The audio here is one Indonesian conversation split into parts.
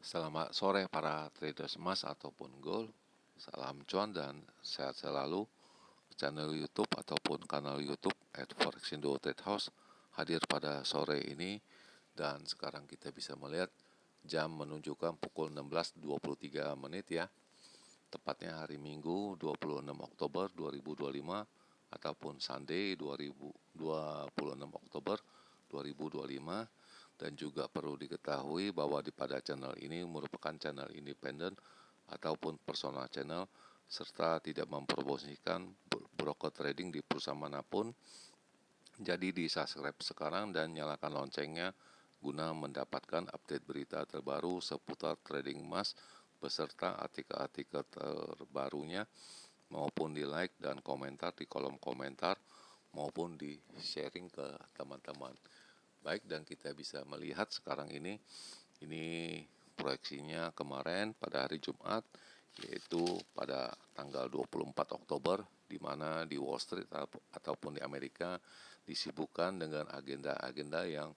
Selamat sore para traders emas ataupun gold. Salam cuan dan sehat selalu. Channel YouTube ataupun kanal YouTube @forexindo Trade House hadir pada sore ini, dan sekarang kita bisa melihat jam menunjukkan pukul 16.23 ya. Tepatnya hari Minggu 26 Oktober 2025 ataupun Sunday 26 Oktober 2025. Dan juga perlu diketahui bahwa pada channel ini merupakan channel independen ataupun personal channel, serta tidak mempromosikan broker trading di perusahaan manapun. Jadi di subscribe sekarang dan nyalakan loncengnya guna mendapatkan update berita terbaru seputar trading emas beserta artikel-artikel terbarunya, maupun di like dan komentar di kolom komentar maupun di sharing ke teman-teman. Baik, dan kita bisa melihat sekarang ini proyeksinya kemarin pada hari Jumat, yaitu pada tanggal 24 Oktober, di mana di Wall Street ataupun di Amerika disibukkan dengan agenda-agenda yang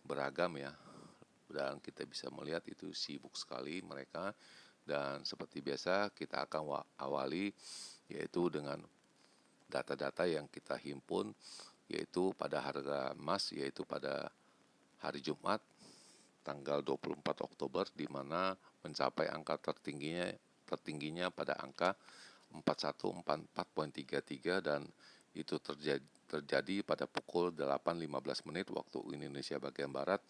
beragam ya. Dan kita bisa melihat itu sibuk sekali mereka. Dan seperti biasa kita akan awali yaitu dengan data-data yang kita himpun, yaitu pada harga emas, yaitu pada hari Jumat tanggal 24 Oktober, di mana mencapai angka tertingginya pada angka 4144.33, dan itu terjadi pada pukul 8.15 menit waktu Indonesia bagian Barat,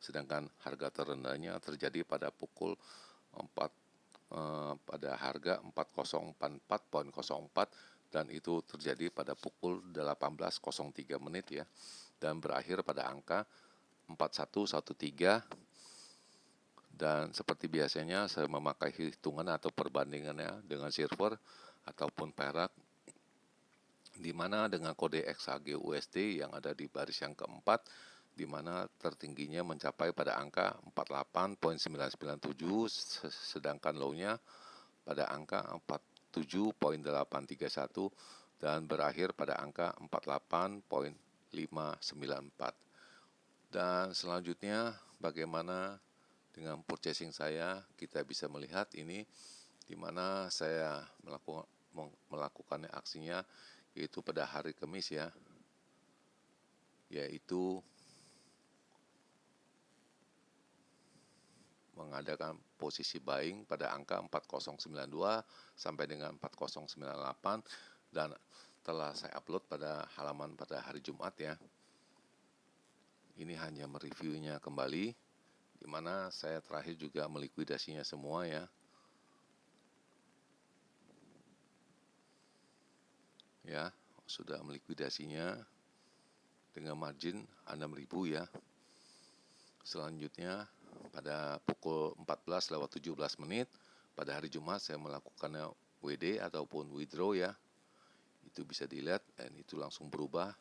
sedangkan harga terendahnya terjadi pada pukul 4 pada harga 4044.04, dan itu terjadi pada pukul 18.03 menit ya, dan berakhir pada angka 4113. Dan seperti biasanya saya memakai hitungan atau perbandingannya dengan silver ataupun perak, di mana dengan kode XAG USD yang ada di baris yang keempat, di mana tertingginya mencapai pada angka 48.997, sedangkan low-nya pada angka 47.831, dan berakhir pada angka 48.594. Dan selanjutnya bagaimana dengan purchasing saya, kita bisa melihat ini di mana saya melakukannya aksinya, yaitu pada hari Kamis ya, yaitu mengadakan posisi buying pada angka 4092 sampai dengan 4098, dan telah saya upload pada halaman pada hari Jumat ya. Ini hanya mereviewnya kembali, di mana saya terakhir juga melikuidasinya semua ya. Ya, sudah melikuidasinya dengan margin 6.000 ya. Selanjutnya pada pukul 14.17 menit pada hari Jumat saya melakukannya WD ataupun withdraw ya. Itu bisa dilihat, dan itu langsung berubah.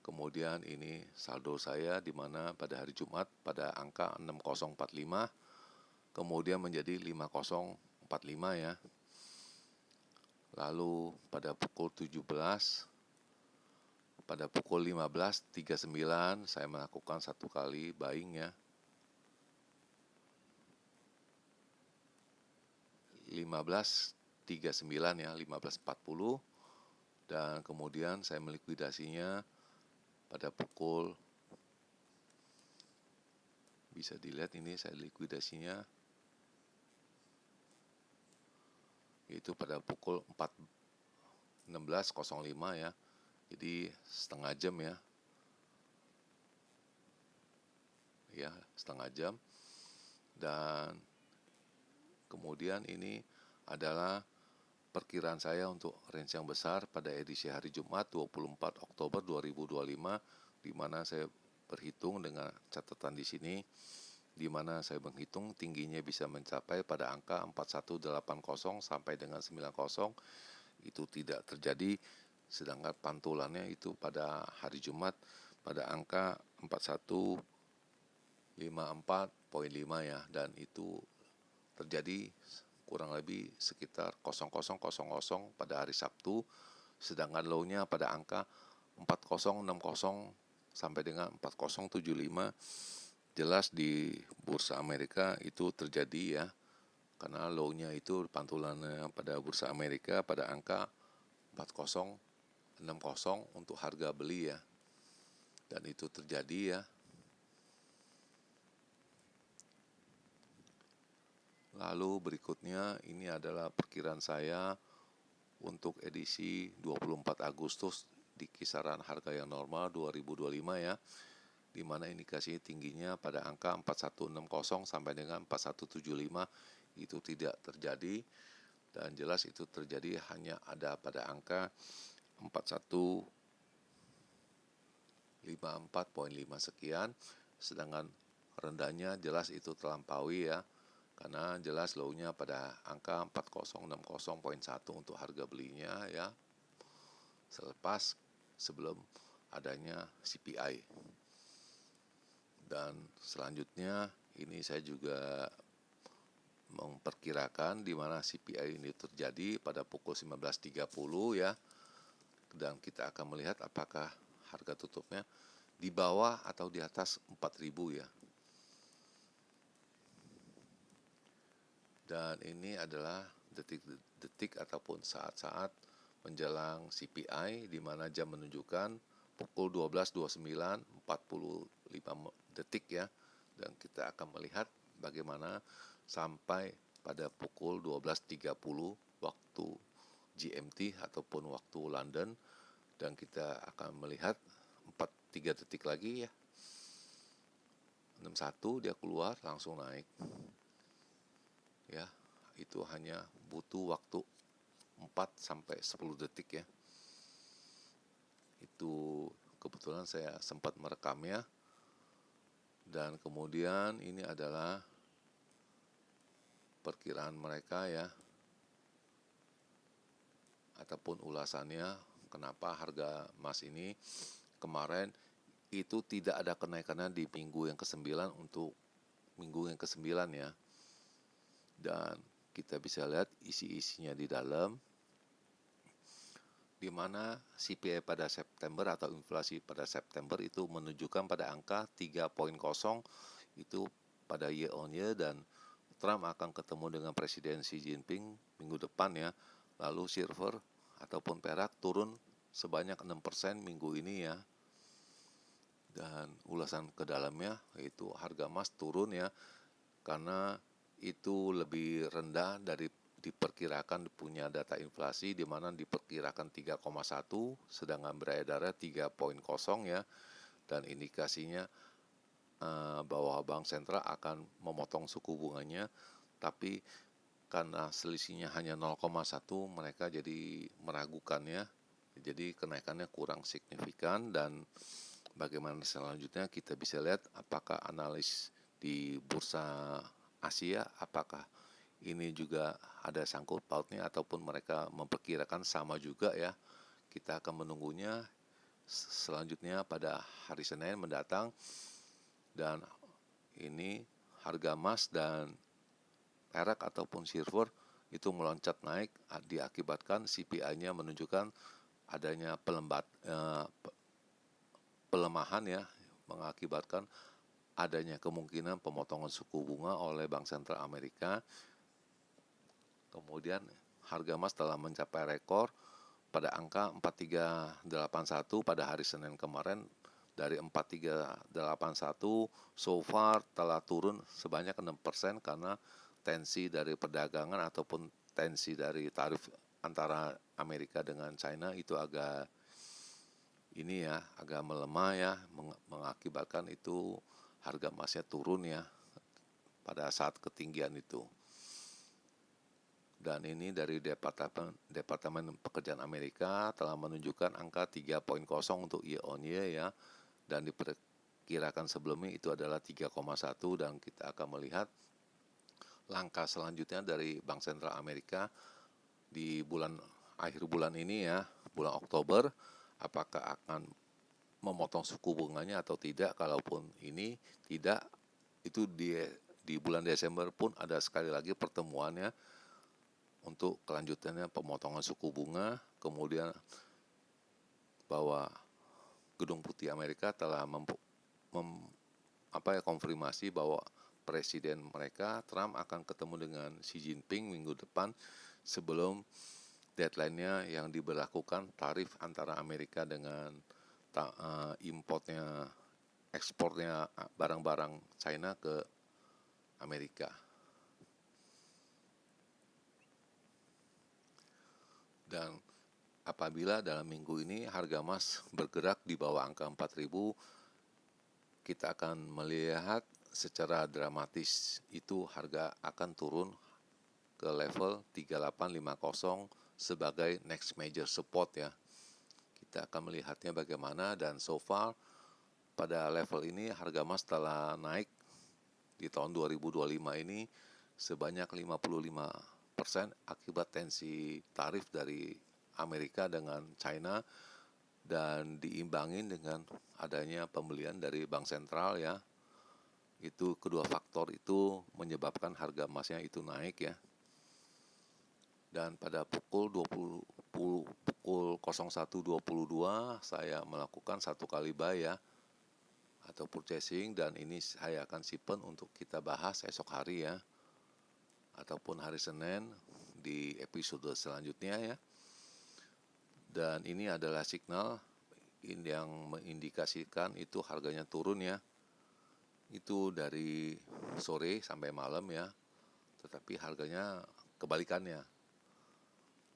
Kemudian ini saldo saya, di mana pada hari Jumat pada angka 6045 kemudian menjadi 5045 ya. Lalu pada pukul 15.39 saya melakukan satu kali buying ya. 15.39 ya, 15.40, dan kemudian saya melikuidasinya pada pukul, bisa dilihat ini saya likuidasinya yaitu pada pukul 16.05 ya, jadi setengah jam ya, setengah jam. Dan kemudian ini adalah perkiraan saya untuk range yang besar pada edisi hari Jumat 24 Oktober 2025, di mana saya berhitung dengan catatan di sini, di mana saya menghitung tingginya bisa mencapai pada angka 4180 sampai dengan 90. Itu tidak terjadi, sedangkan pantulannya itu pada hari Jumat pada angka 4154.5 ya, dan itu terjadi kurang lebih sekitar 0000 pada hari Sabtu, sedangkan low-nya pada angka 4060 sampai dengan 4075, jelas di bursa Amerika itu terjadi ya, karena low-nya itu pantulannya pada bursa Amerika pada angka 4060 untuk harga beli ya, dan itu terjadi ya. Lalu berikutnya ini adalah perkiraan saya untuk edisi 24 Agustus di kisaran harga yang normal 2025 ya, di mana indikasi tingginya pada angka 4160 sampai dengan 4175 itu tidak terjadi, dan jelas itu terjadi hanya ada pada angka 4154,5 sekian, sedangkan rendahnya jelas itu terlampaui ya, karena jelas low-nya pada angka 4060,1 untuk harga belinya ya, sebelum adanya CPI. Dan selanjutnya ini saya juga memperkirakan di mana CPI ini terjadi pada pukul 19.30 ya, dan kita akan melihat apakah harga tutupnya di bawah atau di atas 4.000 ya. Dan ini adalah detik-detik ataupun saat-saat menjelang CPI, di mana jam menunjukkan pukul 12.29 45 detik ya. Dan kita akan melihat bagaimana sampai pada pukul 12.30 waktu GMT ataupun waktu London, dan kita akan melihat 3 detik lagi ya, 61 dia keluar langsung naik ya. Itu hanya butuh waktu 4-10 detik ya. Itu kebetulan saya sempat merekamnya. Dan kemudian ini adalah perkiraan mereka ya, ataupun ulasannya kenapa harga emas ini kemarin itu tidak ada kenaikannya di minggu yang ke-9 untuk minggu yang ke-9 ya. Dan kita bisa lihat isi-isinya di dalam, di mana CPI pada September atau inflasi pada September itu menunjukkan pada angka 3.0 itu pada year on year, dan Trump akan ketemu dengan Presiden Xi Jinping minggu depan ya. Lalu silver ataupun perak turun sebanyak 6% minggu ini ya. Dan ulasan ke dalamnya yaitu harga emas turun ya, karena itu lebih rendah dari diperkirakan punya data inflasi, di mana diperkirakan 3,1 sedangkan beredarnya 3.0 ya, dan indikasinya bahwa bank sentral akan memotong suku bunganya, tapi karena selisihnya hanya 0,1 mereka jadi meragukannya, jadi kenaikannya kurang signifikan. Dan bagaimana selanjutnya kita bisa lihat apakah analis di bursa Asia apakah ini juga ada sangkut pautnya ataupun mereka memperkirakan sama juga ya. Kita akan menunggunya selanjutnya pada hari Senin mendatang. Dan ini harga emas dan perak ataupun silver itu meloncat naik diakibatkan CPI-nya menunjukkan adanya pelemahan ya, mengakibatkan adanya kemungkinan pemotongan suku bunga oleh Bank Sentral Amerika. Kemudian harga emas telah mencapai rekor pada angka 4381 pada hari Senin kemarin. Dari 4381 so far telah turun sebanyak 6% karena tensi dari perdagangan ataupun tensi dari tarif antara Amerika dengan China itu agak melemah ya, mengakibatkan itu harga emasnya turun ya pada saat ketinggian itu. Dan ini dari Departemen Pekerjaan Amerika telah menunjukkan angka 3.0 untuk year on year ya, dan diperkirakan sebelumnya itu adalah 3,1, dan kita akan melihat langkah selanjutnya dari Bank Sentral Amerika di akhir bulan ini ya, bulan Oktober, apakah akan memotong suku bunganya atau tidak. Kalaupun ini tidak, itu di bulan Desember pun ada sekali lagi pertemuannya untuk kelanjutannya pemotongan suku bunga. Kemudian bahwa Gedung Putih Amerika telah konfirmasi bahwa presiden mereka Trump akan ketemu dengan Xi Jinping minggu depan sebelum deadline-nya yang diberlakukan tarif antara Amerika dengan importnya, ekspornya barang-barang China ke Amerika. Dan apabila dalam minggu ini harga emas bergerak di bawah angka 4.000, kita akan melihat secara dramatis itu harga akan turun ke level 3850 sebagai next major support ya. Kita akan melihatnya bagaimana, dan so far pada level ini harga emas telah naik di tahun 2025 ini sebanyak 55% akibat tensi tarif dari Amerika dengan China, dan diimbangin dengan adanya pembelian dari bank sentral ya. Itu kedua faktor itu menyebabkan harga emasnya itu naik ya. Dan pada pukul 01.22 saya melakukan satu kali buy ya, atau purchasing, dan ini saya akan simpan untuk kita bahas esok hari ya, ataupun hari Senin di episode selanjutnya ya. Dan ini adalah signal yang mengindikasikan itu harganya turun ya. Itu dari sore sampai malam ya, tetapi harganya kebalikannya.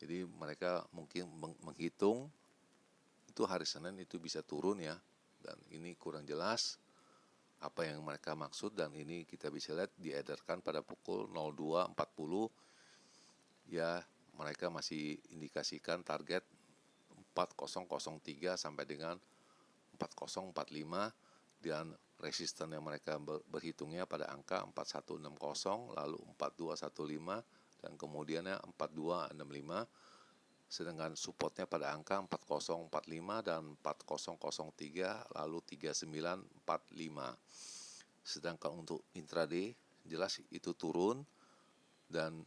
Jadi mereka mungkin menghitung itu hari Senin itu bisa turun ya, dan ini kurang jelas apa yang mereka maksud, dan ini kita bisa lihat diedarkan pada pukul 02.40 ya, mereka masih indikasikan target 4003 sampai dengan 4045, dan resisten yang mereka berhitungnya pada angka 4160 lalu 4215 dan kemudiannya 4265, sedangkan supportnya pada angka 4045 dan 4003 lalu 3945. Sedangkan untuk intraday jelas itu turun, dan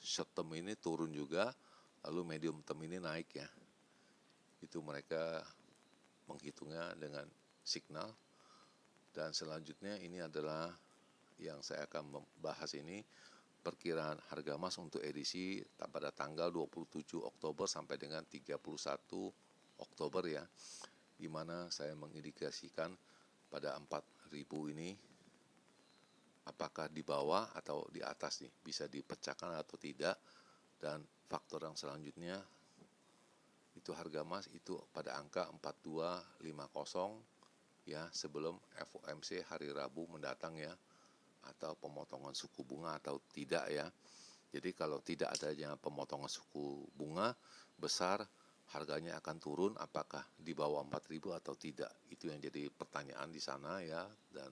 short term ini turun juga, lalu medium term ini naik ya. Itu mereka menghitungnya dengan signal. Dan selanjutnya ini adalah yang saya akan membahas ini, perkiraan harga emas untuk edisi pada tanggal 27 Oktober sampai dengan 31 Oktober ya, di mana saya mengindikasikan pada 4.000 ini apakah di bawah atau di atas nih, bisa dipecahkan atau tidak. Dan faktor yang selanjutnya itu harga emas itu pada angka 4250 ya, sebelum FOMC hari Rabu mendatang ya, atau pemotongan suku bunga atau tidak ya. Jadi kalau tidak adanya pemotongan suku bunga besar, harganya akan turun apakah di bawah 4.000 atau tidak. Itu yang jadi pertanyaan di sana ya, dan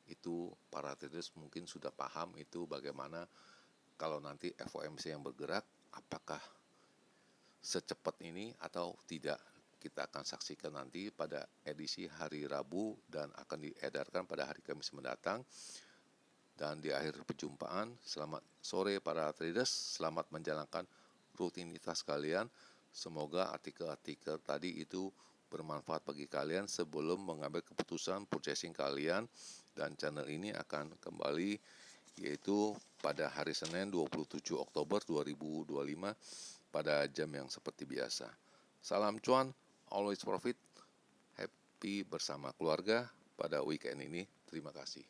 itu para traders mungkin sudah paham itu bagaimana kalau nanti FOMC yang bergerak, apakah secepat ini atau tidak. Kita akan saksikan nanti pada edisi hari Rabu dan akan diedarkan pada hari Kamis mendatang. Dan di akhir perjumpaan, selamat sore para traders, selamat menjalankan rutinitas kalian. Semoga artikel-artikel tadi itu bermanfaat bagi kalian sebelum mengambil keputusan purchasing kalian. Dan channel ini akan kembali yaitu pada hari Senin 27 Oktober 2025 pada jam yang seperti biasa. Salam cuan, always profit, happy bersama keluarga pada weekend ini. Terima kasih.